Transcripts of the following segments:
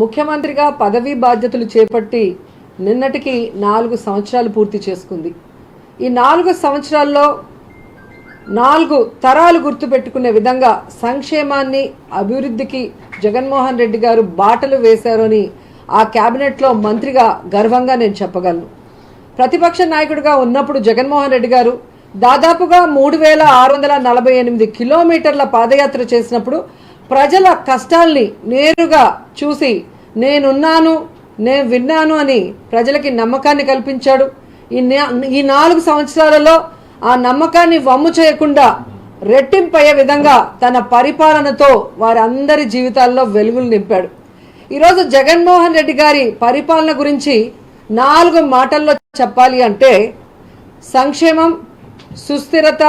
ముఖ్యమంత్రిగా పదవీ బాధ్యతలు చేపట్టి నిన్నటికి 4 సంవత్సరాలు పూర్తి చేసుకుంది. ఈ 4 సంవత్సరాల్లో 4 తరాలు గుర్తుపెట్టుకునే విధంగా సంక్షేమాన్ని అభివృద్ధికి జగన్మోహన్ రెడ్డి గారు బాటలు వేశారు అని ఆ క్యాబినెట్లో మంత్రిగా గర్వంగా నేను చెప్పగలను. ప్రతిపక్ష నాయకుడిగా ఉన్నప్పుడు జగన్మోహన్ రెడ్డి గారు దాదాపుగా 3648 కిలోమీటర్ల పాదయాత్ర చేసినప్పుడు ప్రజల కష్టాల్ని నేరుగా చూసి నేనున్నాను, నేను విన్నాను అని ప్రజలకి నమ్మకాన్ని కల్పించాడు. ఈ 4 సంవత్సరాలలో ఆ నమ్మకాన్ని వమ్ము చేయకుండా రెట్టింపయ్యే విధంగా తన పరిపాలనతో వారందరి జీవితాల్లో వెలుగులు నింపాడు. ఈరోజు జగన్మోహన్ రెడ్డి గారి పరిపాలన గురించి 4 మాటల్లో చెప్పాలి అంటే సంక్షేమం, సుస్థిరత,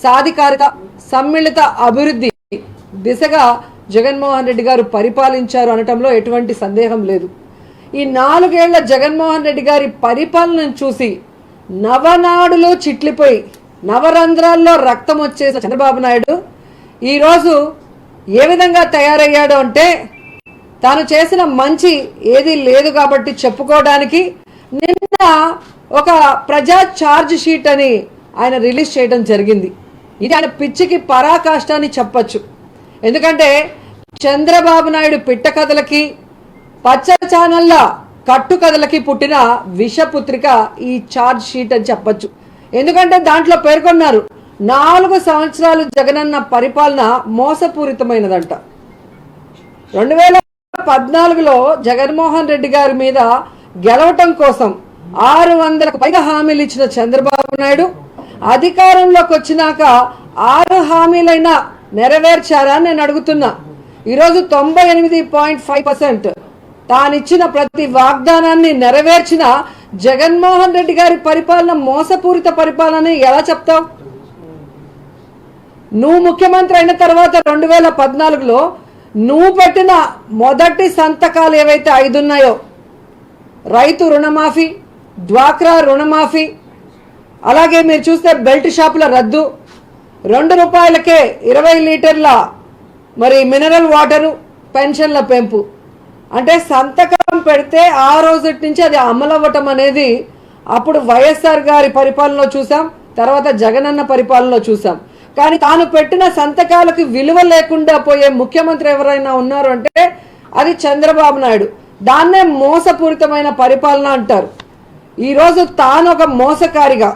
సాధికారత, సమ్మిళిత అభివృద్ధి దిశగా జగన్మోహన్ రెడ్డి గారు పరిపాలించారు అనటంలో ఎటువంటి సందేహం లేదు. ఈ 4 ఏళ్ల జగన్మోహన్ రెడ్డి గారి పరిపాలనను చూసి నవనాడులో చిట్లిపోయి నవరంధ్రాల్లో రక్తం వచ్చేసిన చంద్రబాబు నాయుడు ఈరోజు ఏ విధంగా తయారయ్యాడు అంటే తాను చేసిన మంచి ఏది లేదు కాబట్టి చెప్పుకోవడానికి నిన్న ఒక ప్రజా ఛార్జ్ షీట్ అని ఆయన రిలీజ్ చేయడం జరిగింది. ఇది ఆయన పిచ్చికి పరాకాష్టాన్ని చెప్పచ్చు. ఎందుకంటే చంద్రబాబు నాయుడు పిట్ట కథలకి పచ్చ ఛానళ్ళ కట్టు కథలకి పుట్టిన విషపుత్రిక ఈ ఛార్జ్ షీట్ అని చెప్పచ్చు. ఎందుకంటే దాంట్లో పేర్కొన్నారు 4 సంవత్సరాలు జగనన్న పరిపాలన మోసపూరితమైనదంట. 2014లో జగన్మోహన్ రెడ్డి గారి మీద గెలవటం కోసం 600కు పైగా హామీలు ఇచ్చిన చంద్రబాబు నాయుడు అధికారంలోకి వచ్చినాక 6 హామీలైనా నెరవేర్చారా నేను అడుగుతున్నా. ఈరోజు 98.5% తానిచ్చిన ప్రతి వాగ్దానాన్ని నెరవేర్చిన జగన్మోహన్ రెడ్డి గారి పరిపాలన మోసపూరిత పరిపాలన ఎలా చెప్తావు? నువ్వు ముఖ్యమంత్రి అయిన తర్వాత 2014లో నువ్వు పెట్టిన మొదటి సంతకాలు ఏవైతే 5 ఉన్నాయో రైతు రుణమాఫీ, డ్వాక్రా రుణమాఫీ, అలాగే మీరు చూస్తే బెల్ట్ షాపుల రద్దు, 2 రూపాయలకే 20 లీటర్ల మినరల్ వాటరు, పెన్షన్ల పెంపు, అంటే సంతకం పెడితే ఆ రోజు నుంచి అది అమలవ్వటం అనేది అప్పుడు వైఎస్ఆర్ గారి పరిపాలనలో చూసాం, తర్వాత జగనన్న పరిపాలనలో చూసాం. కానీ తాను పెట్టిన సంతకాలకు విలువ లేకుండా పోయే ముఖ్యమంత్రి ఎవరైనా ఉన్నారు అంటే అది చంద్రబాబు నాయుడు. దాన్నే మోసపూరితమైన పరిపాలన అంటారు. ఈరోజు తాను ఒక మోసకారిగా,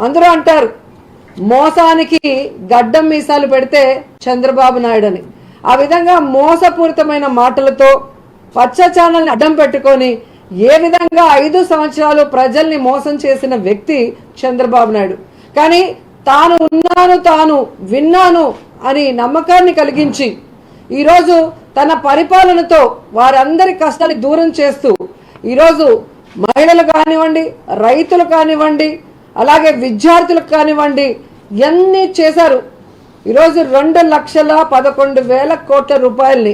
అందరూ అంటారు మోసానికి గడ్డం మీసాలు పెడితే చంద్రబాబు నాయుడు అని. ఆ విధంగా మోసపూరితమైన మాటలతో పచ్చ ఛానల్ని అడ్డం పెట్టుకొని ఏ విధంగా 5 సంవత్సరాలు ప్రజల్ని మోసం చేసిన వ్యక్తి చంద్రబాబు నాయుడు. కానీ తాను ఉన్నాను, తాను విన్నాను అని నమ్మకాన్ని కలిగించి ఈరోజు తన పరిపాలనతో వారందరి కష్టాన్ని దూరం చేస్తూ ఈరోజు మహిళలు కానివ్వండి, రైతులు కానివ్వండి, అలాగే విద్యార్థులకు కానివ్వండి ఎన్ని చేశారు. ఈరోజు 2,11,000 కోట్ల రూపాయల్ని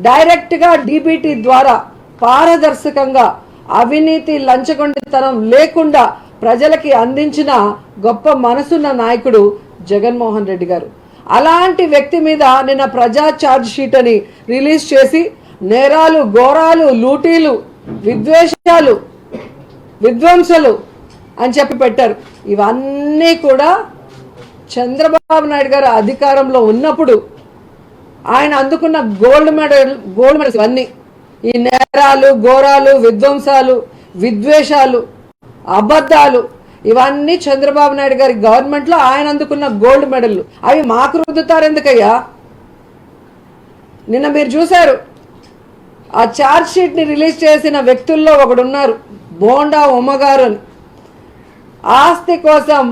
డైరెక్ట్గా డీబీటీ ద్వారా పారదర్శకంగా అవినీతి లంచగొండితనం లేకుండా ప్రజలకి అందించిన గొప్ప మనసున్న నాయకుడు జగన్మోహన్ రెడ్డి గారు. అలాంటి వ్యక్తి మీద నిన్న ప్రజా ఛార్జ్ షీట్ అని రిలీజ్ చేసి నేరాలు, ఘోరాలు, లూటీలు, విద్వేషాలు, విధ్వంసలు అని చెప్పి పెట్టారు. ఇవన్నీ కూడా చంద్రబాబు నాయుడు గారు అధికారంలో ఉన్నప్పుడు ఆయన అందుకున్న గోల్డ్ మెడల్స్ ఇవన్నీ. ఈ నేరాలు, ఘోరాలు, విధ్వంసాలు, విద్వేషాలు, అబద్ధాలు ఇవన్నీ చంద్రబాబు నాయుడు గారి గవర్నమెంట్లో ఆయన అందుకున్న గోల్డ్ మెడల్లు. అవి మాకు రుద్దుతారు ఎందుకయ్యా? నిన్న మీరు చూశారు ఆ ఛార్జ్ షీట్ని రిలీజ్ చేసిన వ్యక్తుల్లో ఒకడున్నారు, బోండా ఉమ్మగారు అని. ఆస్తి కోసం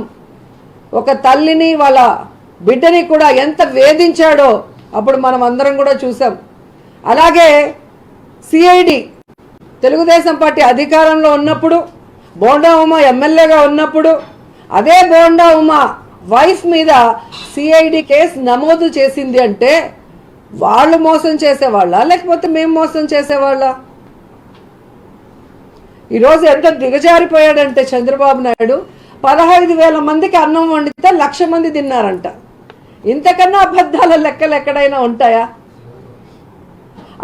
ఒక తల్లిని వాళ్ళ బిడ్డని కూడా ఎంత వేధించాడో అప్పుడు మనం అందరం కూడా చూసాం. అలాగే సిఐడి తెలుగుదేశం పార్టీ అధికారంలో ఉన్నప్పుడు బోండా ఉమ ఎమ్మెల్యేగా ఉన్నప్పుడు అదే బోండా ఉమ వైఫ్ మీద సిఐడి కేసు నమోదు చేసింది అంటే వాళ్ళు మోసం చేసేవాళ్ళ లేకపోతే మేము మోసం చేసేవాళ్ళ? ఈరోజు ఎంత దిగజారిపోయాడంటే చంద్రబాబు నాయుడు 15,000 మందికి అన్నం వండితే 1,00,000 మంది తిన్నారంట. ఇంతకన్నా అబద్ధాల లెక్కలు ఎక్కడైనా ఉంటాయా?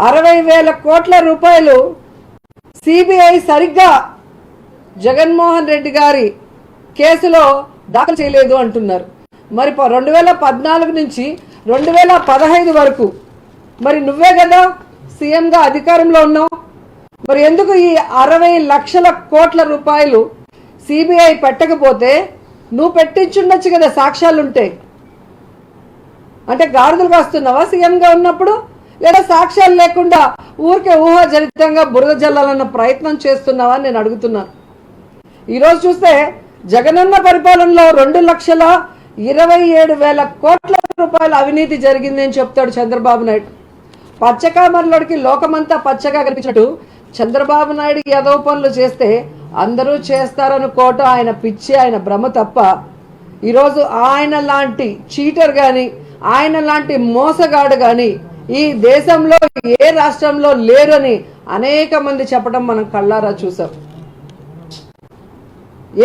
60,000 కోట్ల రూపాయలు సిబిఐ సరిగ్గా జగన్మోహన్ రెడ్డి గారి కేసులో దాఖలు చేయలేదు అంటున్నారు. మరి 2014 నుంచి 2015 వరకు మరి నువ్వే కదా సీఎంగా అధికారంలో ఉన్నావు. మరి ఎందుకు ఈ 60 లక్షల కోట్ల రూపాయలు సిబిఐ పెట్టకపోతే నువ్వు పెట్టించుండొచ్చు కదా, సాక్ష్యాలుంటే. అంటే గాడిదలు కాస్తున్నావా సీఎంగా ఉన్నప్పుడు, లేదా సాక్ష్యాలు లేకుండా ఊరికే ఊహాజనితంగా బురద జల్లాలన్న ప్రయత్నం చేస్తున్నావా అని నేను అడుగుతున్నాను. ఈరోజు చూస్తే జగనన్న పరిపాలనలో 2,27,000 కోట్ల రూపాయల అవినీతి జరిగింది అని చెప్తాడు చంద్రబాబు నాయుడు. పచ్చకామర్లోడికి లోకమంతా పచ్చగా కనిపించినట్టు చంద్రబాబు నాయుడు ఏదో పనులు చేస్తే అందరూ చేస్తారనుకోవటం ఆయన పిచ్చి, ఆయన భ్రమ తప్ప ఈరోజు ఆయన లాంటి చీటర్ కానీ, ఆయన లాంటి మోసగాడు కానీ ఈ దేశంలో ఏ రాష్ట్రంలో లేరని అనేక మంది చెప్పడం మనం కళ్ళారా చూసాం.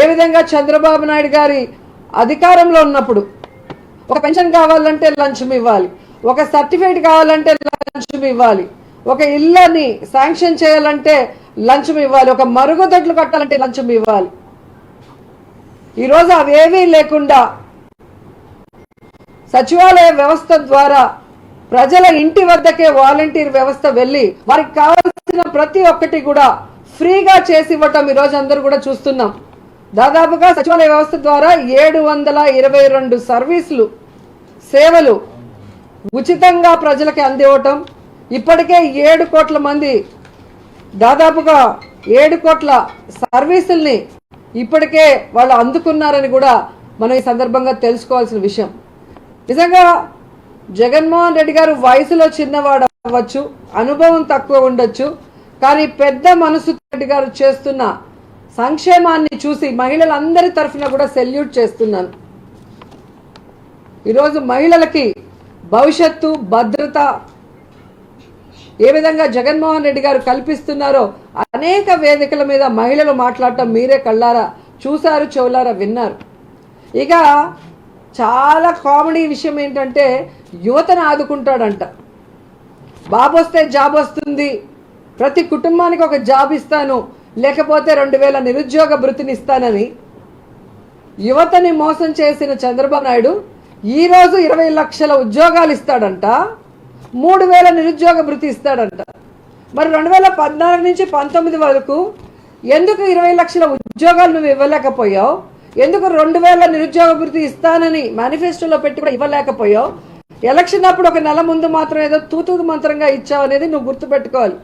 ఏ విధంగా చంద్రబాబు నాయుడు గారి అధికారంలో ఉన్నప్పుడు ఒక పెన్షన్ కావాలంటే లంచం ఇవ్వాలి, ఒక సర్టిఫికేట్ కావాలంటే లంచం ఇవ్వాలి, ఒక ఇళ్ళని శాంక్షన్ చేయాలంటే లంచం ఇవ్వాలి, ఒక మరుగుదొడ్లు కట్టాలంటే లంచం ఇవ్వాలి. ఈరోజు అవేవీ లేకుండా సచివాలయ వ్యవస్థ ద్వారా ప్రజల ఇంటి వద్దకే వాలంటీర్ వ్యవస్థ వెళ్ళి వారికి కావాల్సిన ప్రతి ఒక్కటి కూడా ఫ్రీగా చేసి ఇవ్వటం ఈరోజు అందరూ కూడా చూస్తున్నాం. దాదాపుగా సచివాలయ వ్యవస్థ ద్వారా 722 సర్వీసులు, సేవలు ఉచితంగా ప్రజలకి అందివ్వటం. ఇప్పటికే 7 కోట్ల మంది, దాదాపుగా 7 కోట్ల సర్వీసుల్ని ఇప్పటికే వాళ్ళు అందుకున్నారని కూడా మనం ఈ సందర్భంగా తెలుసుకోవాల్సిన విషయం. నిజంగా జగన్మోహన్ రెడ్డి గారు వయసులో చిన్నవాడు అవ్వచ్చు, అనుభవం తక్కువ ఉండొచ్చు, కానీ పెద్ద మనసు రెడ్డి గారు చేస్తున్న సంక్షేమాన్ని చూసి మహిళలందరి తరఫున కూడా సెల్యూట్ చేస్తున్నాను. ఈరోజు మహిళలకి భవిష్యత్తు, భద్రత ఏ విధంగా జగన్మోహన్ రెడ్డి గారు కల్పిస్తున్నారో అనేక వేదికల మీద మహిళలు మాట్లాడటం మీరే కళ్ళారా చూశారు, చెవులారా విన్నారు. ఇక చాలా కామెడీ విషయం ఏంటంటే యువతను ఆదుకుంటాడంట. బాబు వస్తే జాబ్ వస్తుంది, ప్రతి కుటుంబానికి ఒక జాబ్ ఇస్తాను, లేకపోతే 2,000 నిరుద్యోగ భృతిని ఇస్తానని యువతని మోసం చేసిన చంద్రబాబు నాయుడు ఈరోజు 20 లక్షల ఉద్యోగాలు ఇస్తాడంట, 3,000 నిరుద్యోగ భృతి ఇస్తాడంట. మరి 2014 నుంచి 19 వరకు ఎందుకు 20 లక్షల ఉద్యోగాలు నువ్వు ఇవ్వలేకపోయావు? ఎందుకు 2,000 నిరుద్యోగ భృతి ఇస్తానని మేనిఫెస్టోలో పెట్టి కూడా ఇవ్వలేకపోయావు? ఎలక్షన్ అప్పుడు ఒక నెల ముందు మాత్రం ఏదో తూతూ మంత్రంగా ఇచ్చావు అనేది నువ్వు గుర్తుపెట్టుకోవాలి.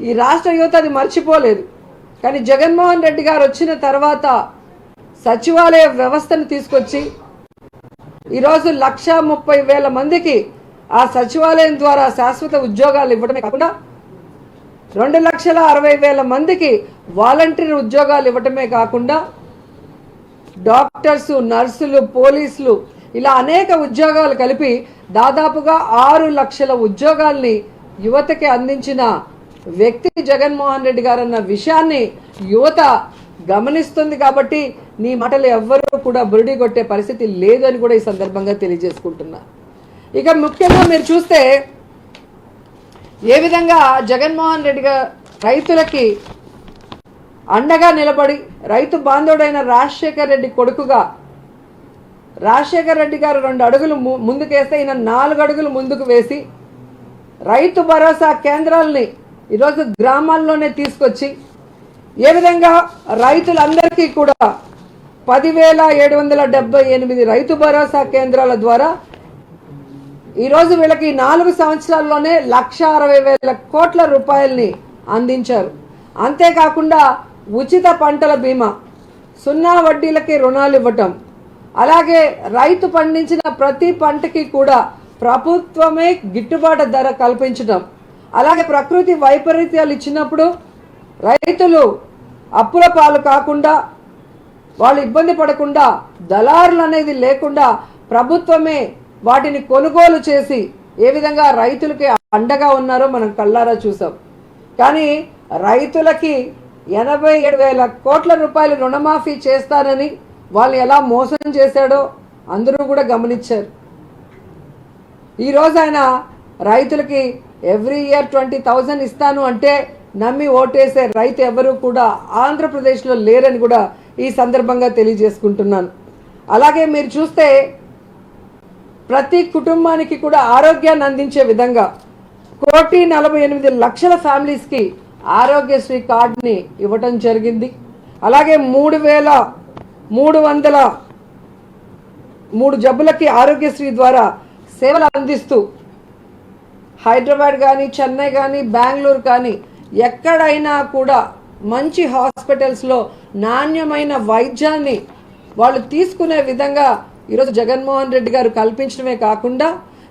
ఈ రాష్ట్ర యువత అది మర్చిపోలేదు. కానీ జగన్మోహన్ రెడ్డి గారు వచ్చిన తర్వాత సచివాలయ వ్యవస్థను తీసుకొచ్చి ఈరోజు 1,30,000 మందికి ఆ సచివాలయం ద్వారా శాశ్వత ఉద్యోగాలు ఇవ్వడమే కాకుండా 2,60,000 మందికి వాలంటీర్ ఉద్యోగాలు ఇవ్వటమే కాకుండా డాక్టర్స్, నర్సులు, పోలీసులు ఇలా అనేక ఉద్యోగాలు కలిపి దాదాపుగా 6 లక్షల ఉద్యోగాల్ని యువతకి అందించిన వ్యక్తి జగన్మోహన్ రెడ్డి గారు అన్న విషయాన్ని యువత గమనిస్తుంది. కాబట్టి నీ మాటలు ఎవ్వరూ కూడా బురిడి కొట్టే పరిస్థితి లేదు అని కూడా ఈ సందర్భంగా తెలియజేసుకుంటున్నా. ఇక ముఖ్యంగా మీరు చూస్తే ఏ విధంగా జగన్మోహన్ రెడ్డి గారు రైతులకి అండగా నిలబడి రైతు బాంధవుడైన రాజశేఖర్ రెడ్డి కొడుకుగా రాజశేఖర్ రెడ్డి గారు 2 అడుగులు ముందుకేస్తే ఈయన 4 అడుగులు ముందుకు వేసి రైతు భరోసా కేంద్రాలని ఈరోజు గ్రామాల్లోనే తీసుకొచ్చి ఏ విధంగా రైతులందరికీ కూడా 10,778 రైతు భరోసా కేంద్రాల ద్వారా ఈరోజు వీళ్ళకి 4 సంవత్సరాల్లోనే 1,60,000 కోట్ల రూపాయల్ని అందించారు. అంతేకాకుండా ఉచిత పంటల బీమా, 0 వడ్డీలకి రుణాలు ఇవ్వటం, అలాగే రైతు పండించిన ప్రతి పంటకి కూడా ప్రభుత్వమే గిట్టుబాటు ధర కల్పించడం, అలాగే ప్రకృతి వైపరీత్యాలు ఇచ్చినప్పుడు రైతులు అప్పుల పాలు కాకుండా, వాళ్ళు ఇబ్బంది పడకుండా, దళారులు అనేది లేకుండా ప్రభుత్వమే వాటిని కొనుగోలు చేసి ఏ విధంగా రైతులకి అండగా ఉన్నారో మనం కళ్ళారా చూసాం. కానీ రైతులకి 87,000 కోట్ల రూపాయలు రుణమాఫీ చేస్తానని వాళ్ళు ఎలా మోసం చేశాడో అందరూ కూడా గమనించారు. ఈరోజు ఆయన రైతులకి ఎవ్రీ ఇయర్ 20,000 ఇస్తాను అంటే నమ్మి ఓటేసే రైతు ఎవరు కూడా ఆంధ్రప్రదేశ్లో లేరని కూడా ఈ సందర్భంగా తెలియజేసుకుంటున్నాను. అలాగే మీరు చూస్తే ప్రతి కుటుంబానికి కూడా ఆరోగ్యాన్ని అందించే విధంగా 1,48,00,000 ఫ్యామిలీస్కి ఆరోగ్యశ్రీ కార్డుని ఇవ్వటం జరిగింది. అలాగే 3,303 జబ్బులకి ఆరోగ్యశ్రీ ద్వారా సేవలు అందిస్తూ హైదరాబాద్ కానీ, చెన్నై కానీ, బెంగళూరు కానీ ఎక్కడైనా కూడా మంచి హాస్పిటల్స్లో నాణ్యమైన వైద్యాన్ని వాళ్ళు తీసుకునే విధంగా ఈరోజు జగన్మోహన్ రెడ్డి గారు కల్పించడమే కాకుండా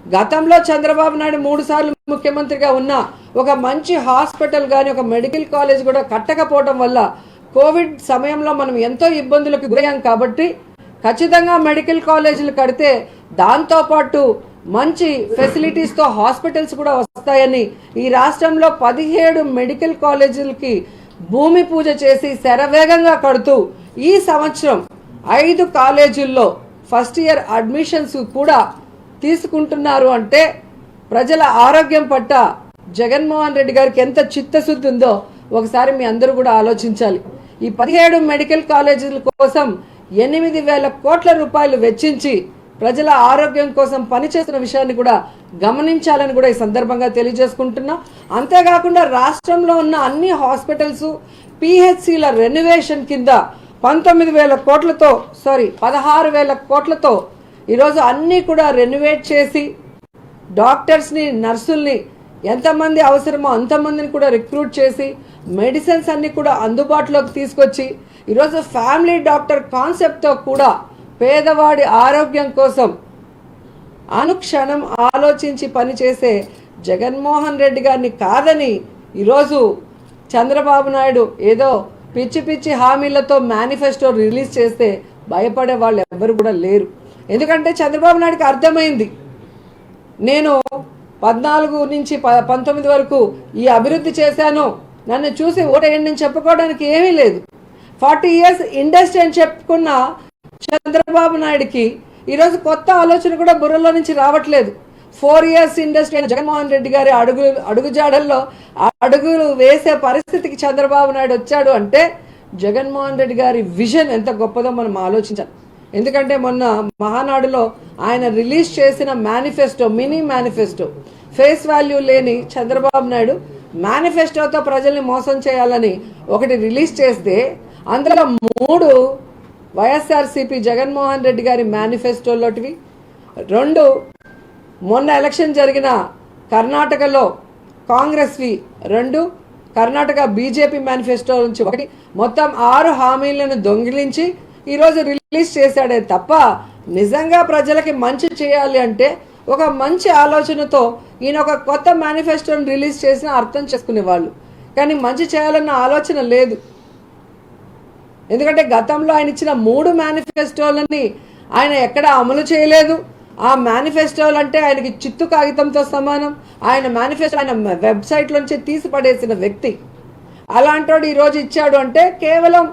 గతంలో చంద్రబాబు నాయుడు 3 సార్లు ముఖ్యమంత్రిగా ఉన్న ఒక మంచి హాస్పిటల్ కానీ ఒక మెడికల్ కాలేజ్ కూడా కట్టకపోవడం వల్ల కోవిడ్ సమయంలో మనం ఎంతో ఇబ్బందులకు గురయ్యాం. కాబట్టి ఖచ్చితంగా మెడికల్ కాలేజీలు కడితే దాంతోపాటు మంచి ఫెసిలిటీస్తో హాస్పిటల్స్ కూడా వస్తాయని ఈ రాష్ట్రంలో 17 మెడికల్ కాలేజీలకి భూమి పూజ చేసి శరవేగంగా కడుతూ ఈ సంవత్సరం 5 కాలేజీల్లో ఫస్ట్ ఇయర్ అడ్మిషన్స్ కూడా తీసుకుంటున్నారు. అంటే ప్రజల ఆరోగ్యం పట్ల జగన్మోహన్ రెడ్డి గారికి ఎంత చిత్తశుద్ధి ఉందో ఒకసారి మీ అందరూ కూడా ఆలోచించాలి. ఈ 17 మెడికల్ కాలేజీల కోసం 8,000 కోట్ల రూపాయలు వెచ్చించి ప్రజల ఆరోగ్యం కోసం పనిచేస్తున్న విషయాన్ని కూడా గమనించాలని కూడా ఈ సందర్భంగా తెలియజేసుకుంటున్నా. అంతేకాకుండా రాష్ట్రంలో ఉన్న అన్ని హాస్పిటల్స్ పిహెచ్సిల రెనోవేషన్ కింద 16,000 కోట్లతో ఈరోజు అన్నీ కూడా రెనోవేట్ చేసి డాక్టర్స్ని, నర్సుల్ని ఎంతమంది అవసరమో అంతమందిని కూడా రిక్రూట్ చేసి మెడిసిన్స్ అన్ని కూడా అందుబాటులోకి తీసుకొచ్చి ఈరోజు ఫ్యామిలీ డాక్టర్ కాన్సెప్ట్తో కూడా పేదవాడి ఆరోగ్యం కోసం అనుక్షణం ఆలోచించి పనిచేసే జగన్మోహన్ రెడ్డి గారిని కాదని ఈరోజు చంద్రబాబు నాయుడు ఏదో పిచ్చి పిచ్చి హామీలతో మేనిఫెస్టో రిలీజ్ చేస్తే భయపడే వాళ్ళు ఎవరు కూడా లేరు. ఎందుకంటే చంద్రబాబు నాయుడుకి అర్థమైంది, నేను 14 నుంచి 19 వరకు ఈ అభివృద్ధి చేశాను, నన్ను చూసి ఓటేయండి అని చెప్పుకోవడానికి ఏమీ లేదు. 40 years ఇండస్ట్రీ అని చెప్పుకున్న చంద్రబాబు నాయుడుకి ఈరోజు కొత్త ఆలోచన కూడా బుర్రలో నుంచి రావట్లేదు. 4 years ఇండస్ట్రీ జగన్మోహన్ రెడ్డి గారి అడుగుజాడల్లో అడుగులు వేసే పరిస్థితికి చంద్రబాబు నాయుడు వచ్చాడు అంటే జగన్మోహన్ రెడ్డి గారి విజన్ ఎంత గొప్పదో మనం ఆలోచించాలి. ఎందుకంటే మొన్న మహానాడులో ఆయన రిలీజ్ చేసిన manifesto, mini manifesto, face value లేని చంద్రబాబు నాయుడు మేనిఫెస్టోతో ప్రజల్ని మోసం చేయాలని ఒకటి రిలీజ్ చేస్తే అందులో 3 వైఎస్ఆర్సీపీ జగన్మోహన్ రెడ్డి గారి మేనిఫెస్టోలోటివి, 2 మొన్న ఎలక్షన్ జరిగిన కర్ణాటకలో కాంగ్రెస్వి, 2 కర్ణాటక బీజేపీ మేనిఫెస్టో నుంచి 1, మొత్తం 6 హామీలను దొంగిలించి ఈరోజు రిలీజ్ చేశాడే తప్ప నిజంగా ప్రజలకి మంచి చేయాలి అంటే ఒక మంచి ఆలోచనతో ఈయన ఒక కొత్త మేనిఫెస్టోని రిలీజ్ చేసిన అర్థం చేసుకునేవాళ్ళు. కానీ మంచి చేయాలన్న ఆలోచన లేదు. ఎందుకంటే గతంలో ఆయన ఇచ్చిన 3 మేనిఫెస్టోలని ఆయన ఎక్కడ అమలు చేయలేదు. ఆ మేనిఫెస్టోలు అంటే ఆయనకి చిత్తు కాగితంతో సమానం. ఆయన మేనిఫెస్టో ఆయన వెబ్సైట్లోంచి తీసి పడేసిన వ్యక్తి. అలాంటోడు ఈరోజు ఇచ్చాడు అంటే కేవలం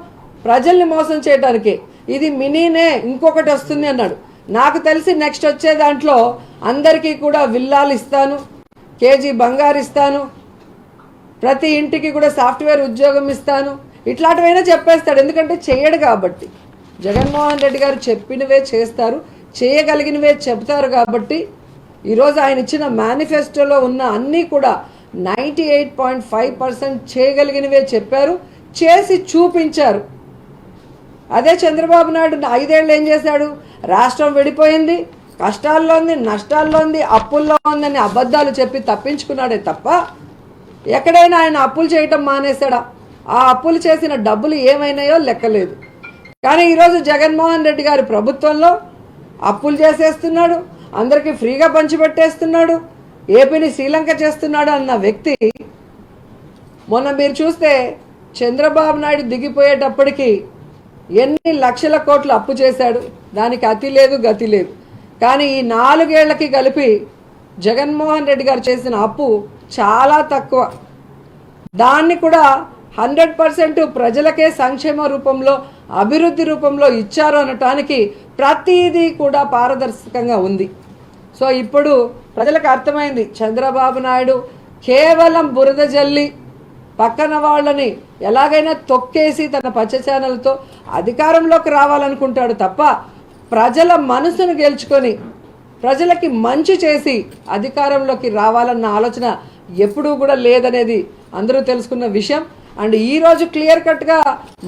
ప్రజల్ని మోసం చేయడానికి. ఇది మినీనే, ఇంకొకటి వస్తుంది అన్నాడు. నాకు తెలిసి నెక్స్ట్ వచ్చే దాంట్లో అందరికీ కూడా విల్లాలు ఇస్తాను, కేజీ బంగారు ఇస్తాను, ప్రతి ఇంటికి కూడా సాఫ్ట్వేర్ ఉద్యోగం ఇస్తాను, ఇట్లాంటివైనా చెప్పేస్తాడు. ఎందుకంటే చేయడు కాబట్టి. జగన్మోహన్ రెడ్డి గారు చెప్పినవే చేస్తారు, చేయగలిగినవే చెప్తారు. కాబట్టి ఈరోజు ఆయన ఇచ్చిన మేనిఫెస్టోలో ఉన్న అన్నీ కూడా 98.5% చేయగలిగినవే చెప్పారు, చేసి చూపించారు. అదే చంద్రబాబు నాయుడు 5 ఏళ్ళు ఏం చేశాడు? రాష్ట్రం విడిపోయింది, కష్టాల్లో ఉంది, నష్టాల్లో ఉంది, అప్పుల్లో ఉందని అబద్ధాలు చెప్పి తప్పించుకున్నాడే తప్ప ఎక్కడైనా ఆయన అప్పులు చేయటం మానేశాడా? ఆ అప్పులు చేసిన డబ్బులు ఏమైనాయో లెక్కలేదు. కానీ ఈరోజు జగన్మోహన్ రెడ్డి గారి ప్రభుత్వంలో అప్పులు చేసేస్తున్నాడు, అందరికీ ఫ్రీగా పంచిపెట్టేస్తున్నాడు, ఏపీని శ్రీలంక చేస్తున్నాడు అన్న వ్యక్తి మొన్న మీరు చూస్తే చంద్రబాబు నాయుడు దిగిపోయేటప్పటికి ఎన్ని లక్షల కోట్లు అప్పు చేశాడు. దానికి అతి లేదు, గతి లేదు. కానీ ఈ 4 ఏళ్లకి కలిపి జగన్మోహన్ రెడ్డి గారు చేసిన అప్పు చాలా తక్కువ. దాన్ని కూడా 100% ప్రజలకే సంక్షేమ రూపంలో, అభివృద్ధి రూపంలో ఇచ్చారు అనటానికి ప్రతిదీ కూడా పారదర్శకంగా ఉంది. సో ఇప్పుడు ప్రజలకు అర్థమైంది చంద్రబాబు నాయుడు కేవలం బురద జల్లి పక్కన వాళ్ళని ఎలాగైనా తొక్కేసి తన పచ్చ ఛానల్తో అధికారంలోకి రావాలనుకుంటాడు తప్ప ప్రజల మనసును గెలుచుకొని ప్రజలకి మంచి చేసి అధికారంలోకి రావాలన్న ఆలోచన ఎప్పుడూ కూడా లేదనేది అందరూ తెలుసుకున్న విషయం. అండ్ ఈరోజు క్లియర్ కట్గా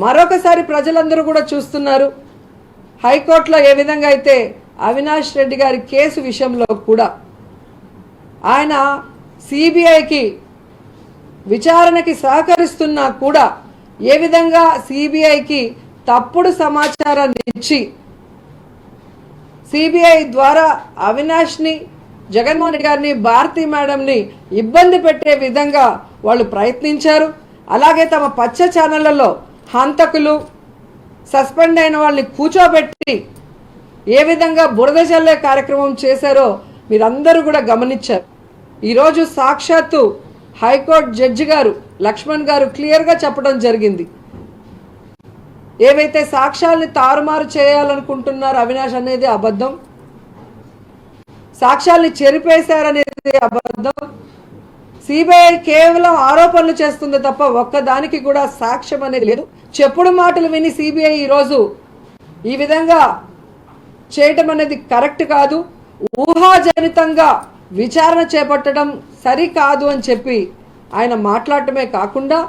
మరొకసారి ప్రజలందరూ కూడా చూస్తున్నారు. హైకోర్టులో ఏ విధంగా అయితే అవినాష్ రెడ్డి గారి కేసు విషయంలో కూడా ఆయన సిబిఐకి విచారణకి సహకరిస్తున్నా కూడా ఏ విధంగా సిబిఐకి తప్పుడు సమాచారాన్ని ఇచ్చి సిబిఐ ద్వారా అవినాష్ని, జగన్మోహన్ రెడ్డి గారిని, భారతీ మేడంని ఇబ్బంది పెట్టే విధంగా వాళ్ళు ప్రయత్నించారు. అలాగే తమ పచ్చ ఛానళ్లలో హంతకులు, సస్పెండ్ అయిన వాళ్ళని కూర్చోబెట్టి ఏ విధంగా బురద చల్లే కార్యక్రమం చేశారో మీరందరూ కూడా గమనించారు. ఈరోజు సాక్షాత్తు హైకోర్టు జడ్జి గారు లక్ష్మణ్ గారు క్లియర్గా చెప్పడం జరిగింది. ఏవైతే సాక్ష్యాల్ని తారుమారు చేయాలనుకుంటున్నారు అవినాష్ అనేది అబద్ధం, సాక్ష్యాల్ని చెరిపేశారనేది అబద్ధం. సిబిఐ కేవలం ఆరోపణలు చేస్తుంది తప్ప ఒక్కదానికి కూడా సాక్ష్యం అనేది లేదు. చెప్పుడు మాటలు విని సిబిఐ ఈరోజు ఈ విధంగా చేయటం అనేది కరెక్ట్ కాదు. ఊహాజనితంగా విచారణ చేపట్టడం సరికాదు అని చెప్పి ఆయన మాట్లాడటమే కాకుండా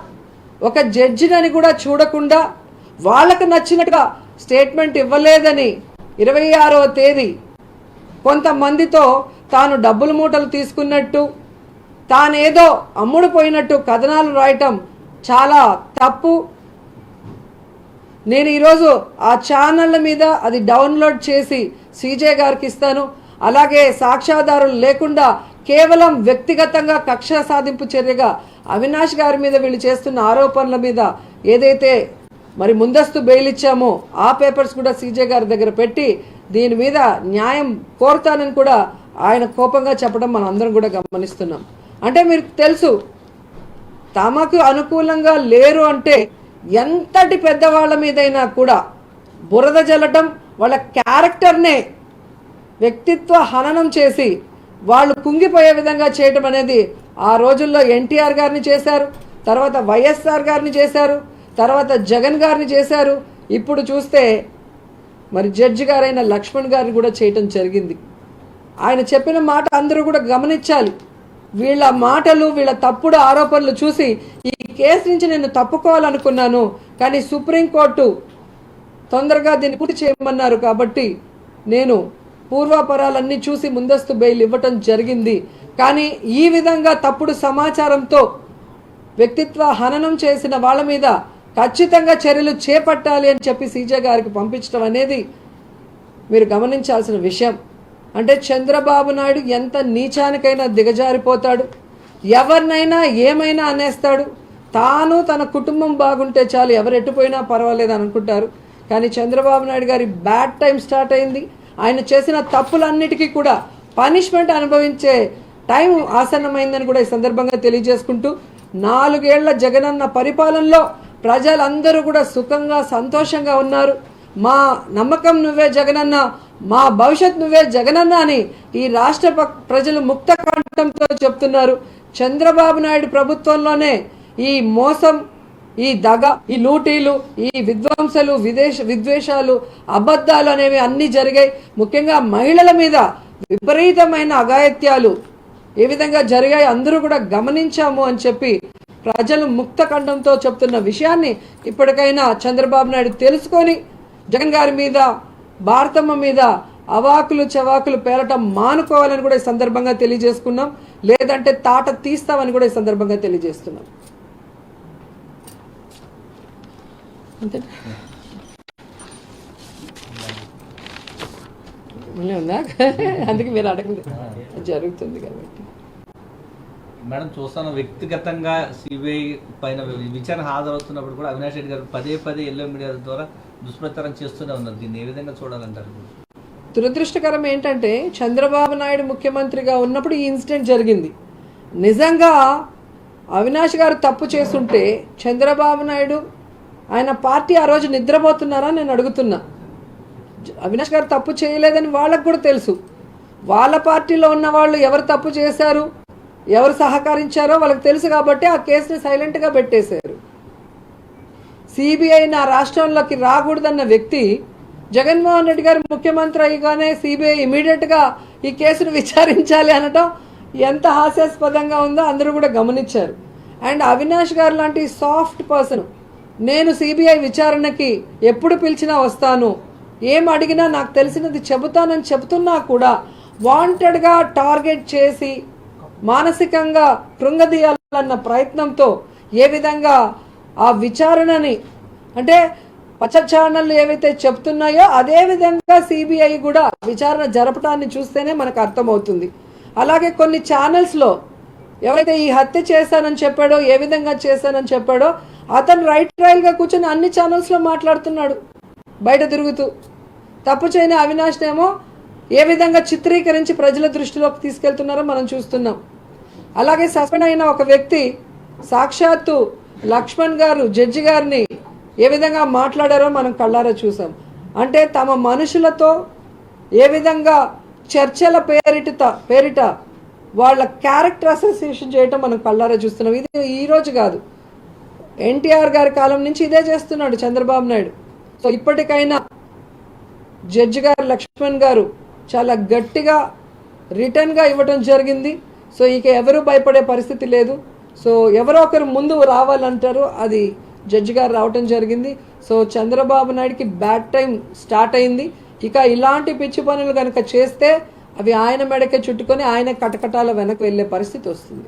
ఒక జడ్జిని కూడా చూడకుండా వాళ్ళకు నచ్చినట్టుగా స్టేట్మెంట్ ఇవ్వలేదని 26వ తేదీ కొంతమందితో తాను డబ్బుల మూటలు తీసుకున్నట్టు, తానేదో అమ్ముడు పోయినట్టు కథనాలు రాయటం చాలా తప్పు. నేను ఈరోజు ఆ ఛానళ్ళ మీద అది డౌన్లోడ్ చేసి సీజే గారికి ఇస్తాను. అలాగే సాక్ష్యాధారులు లేకుండా కేవలం వ్యక్తిగతంగా కక్ష సాధింపు చర్యగా అవినాష్ గారి మీద వీళ్ళు చేస్తున్న ఆరోపణల మీద ఏదైతే మరి ముందస్తు బెయిల్ ఇచ్చామో ఆ పేపర్స్ కూడా సీజే గారి దగ్గర పెట్టి దీని మీద న్యాయం కోరుతానని కూడా ఆయన కోపంగా చెప్పడం మనం అందరం కూడా గమనిస్తున్నాం. అంటే మీరు తెలుసు, తమకు అనుకూలంగా లేరు అంటే ఎంతటి పెద్దవాళ్ళ మీదైనా కూడా బురద జల్లటం, వాళ్ళ క్యారెక్టర్నే వ్యక్తిత్వ హననం చేసి వాళ్ళు కుంగిపోయే విధంగా చేయటం అనేది ఆ రోజుల్లో ఎన్టీఆర్ గారిని చేశారు, తర్వాత వైఎస్ఆర్ గారిని చేశారు, తర్వాత జగన్ గారిని చేశారు. ఇప్పుడు చూస్తే మరి జడ్జి గారైన లక్ష్మణ్ గారిని కూడా చేయటం జరిగింది. ఆయన చెప్పిన మాట అందరూ కూడా గమనించాలి. వీళ్ళ మాటలు, వీళ్ళ తప్పుడు ఆరోపణలు చూసి ఈ కేసు నుంచి నేను తప్పుకోవాలనుకున్నాను, కానీ సుప్రీంకోర్టు తొందరగా దీన్ని పూర్తి చేయమన్నారు కాబట్టి నేను పూర్వాపరాలన్నీ చూసి ముందస్తు బెయిల్ ఇవ్వటం జరిగింది. కానీ ఈ విధంగా తప్పుడు సమాచారంతో వ్యక్తిత్వ హననం చేసిన వాళ్ళ మీద ఖచ్చితంగా చర్యలు చేపట్టాలి అని చెప్పి సీజే గారికి పంపించడం అనేది మీరు గమనించాల్సిన విషయం. అంటే చంద్రబాబు నాయుడు ఎంత నీచానికైనా దిగజారిపోతాడు, ఎవరినైనా ఏమైనా అనేస్తాడు. తాను తన కుటుంబం బాగుంటే చాలు, ఎవరు ఎట్టుపోయినా పర్వాలేదు అని అనుకుంటారు. కానీ చంద్రబాబు నాయుడు గారి బ్యాడ్ టైం స్టార్ట్ అయింది. ఆయన చేసిన తప్పులన్నిటికీ కూడా పనిష్మెంట్ అనుభవించే టైం ఆసన్నమైందని కూడా ఈ సందర్భంగా తెలియజేసుకుంటూ 4 ఏళ్ల జగనన్న పరిపాలనలో ప్రజలందరూ కూడా సుఖంగా సంతోషంగా ఉన్నారు. మా నమ్మకం నువ్వే జగనన్న, మా భవిష్యత్ నువ్వే జగనన్న అని ఈ రాష్ట్ర ప్రజలు ముక్త కంఠంతో చెప్తున్నారు. చంద్రబాబు నాయుడు ప్రభుత్వంలోనే ఈ మోసం, ఈ దగ, ఈ లూటీలు, ఈ విధ్వంసలు, విద్వేషాలు, అబద్ధాలు అనేవి అన్నీ జరిగాయి. ముఖ్యంగా మహిళల మీద విపరీతమైన అఘాయిత్యాలు ఏ విధంగా జరిగాయి అందరూ కూడా గమనించాము అని చెప్పి ప్రజలు ముక్త కంఠంతో చెప్తున్న విషయాన్ని ఇప్పటికైనా చంద్రబాబు నాయుడు తెలుసుకొని జగన్ గారి మీద, భారతమ్మ మీద అవాకులు చవాకులు పేరటం మానుకోవాలని కూడా ఈ సందర్భంగా తెలియజేసుకున్నాం. లేదంటే తాట తీస్తామని కూడా ఈ సందర్భంగా తెలియజేస్తున్నాం. అంతే ఉందా? అందుకే మీరు అడగలేదు, జరుగుతుంది కాబట్టి. మేడం చూస్తాను, వ్యక్తిగతంగా సిబిఐ పైన విచారణ హాజరవుతున్నప్పుడు కూడా అవినాష్ రెడ్డి గారు పదే ఎల్లో మీడియా ద్వారా దుష్ప్రచారం చేస్తూనే ఉన్నారు. దీన్ని ఏ విధంగా చూడాలంటారు? దురదృష్టకరం ఏంటంటే చంద్రబాబు నాయుడు ముఖ్యమంత్రిగా ఉన్నప్పుడు ఈ ఇన్సిడెంట్ జరిగింది. నిజంగా అవినాష్ గారు తప్పు చేస్తుంటే చంద్రబాబు నాయుడు ఆయన పార్టీ ఆ రోజు నిద్రపోతున్నారా నేను అడుగుతున్నా. అవినాష్ గారు తప్పు చేయలేదని వాళ్ళకు కూడా తెలుసు. వాళ్ళ పార్టీలో ఉన్న వాళ్ళు ఎవరు తప్పు చేశారు, ఎవరు సహకరించారో వాళ్ళకి తెలుసు కాబట్టి ఆ కేసుని సైలెంట్గా పెట్టేశారు. సిబిఐ నా రాష్ట్రంలోకి రాకూడదన్న వ్యక్తి జగన్మోహన్ రెడ్డి గారు ముఖ్యమంత్రి అయ్యగానే సిబిఐ ఇమీడియట్గా ఈ కేసును విచారించాలి అనటం ఎంత హాస్యాస్పదంగా ఉందో అందరూ కూడా గమనించారు. అండ్ అవినాష్ గారు లాంటి సాఫ్ట్ పర్సన్, నేను సిబిఐ విచారణకి ఎప్పుడు పిలిచినా వస్తాను, ఏం అడిగినా నాకు తెలిసినది చెబుతానని చెబుతున్నా కూడా వాంటెడ్గా టార్గెట్ చేసి మానసికంగా కృంగదీయాలన్న ప్రయత్నంతో ఏ విధంగా ఆ విచారణని, అంటే పచ్చ ఛానళ్ళు ఏవైతే చెప్తున్నాయో అదే విధంగా సిబిఐ కూడా విచారణ జరపడాన్ని చూస్తేనే మనకు అర్థమవుతుంది. అలాగే కొన్ని ఛానల్స్లో ఎవరైతే ఈ హత్య చేశానని చెప్పాడో, ఏ విధంగా చేశానని చెప్పాడో అతను రైట్ ట్రయల్గా కూర్చొని అన్ని ఛానల్స్లో మాట్లాడుతున్నాడు బయట తిరుగుతూ. తప్పు చేయని అవినాష్నేమో ఏ విధంగా చిత్రీకరించి ప్రజల దృష్టిలోకి తీసుకెళ్తున్నారో మనం చూస్తున్నాం. అలాగే సస్పెండ్ అయిన ఒక వ్యక్తి సాక్షాత్తు లక్ష్మణ్ గారు జడ్జి గారిని ఏ విధంగా మాట్లాడారో మనం కళ్ళారా చూసాం. అంటే తమ మనుషులతో ఏ విధంగా చర్చల పేరిట వాళ్ళ క్యారెక్టర్ అసోసియేషన్ చేయటం మనం కళ్ళారా చూస్తున్నాం. ఇది ఈరోజు కాదు, ఎన్టీఆర్ గారి కాలం నుంచి ఇదే చేస్తున్నాడు చంద్రబాబు నాయుడు. సో ఇప్పటికైనా జడ్జి గారు లక్ష్మణ్ గారు చాలా గట్టిగా రిటర్న్గా ఇవ్వటం జరిగింది. సో ఇక ఎవరు భయపడే పరిస్థితి లేదు. సో ఎవరో ఒకరు ముందు రావాలంటారు, అది జడ్జి గారు రావటం జరిగింది. సో చంద్రబాబు నాయుడుకి బ్యాడ్ టైం స్టార్ట్ అయింది. ఇక ఇలాంటి పిచ్చి పనులు కనుక చేస్తే అవి ఆయన మెడకే చుట్టుకొని ఆయన కటకటాల వెనక్కి వెళ్ళే పరిస్థితి వస్తుంది.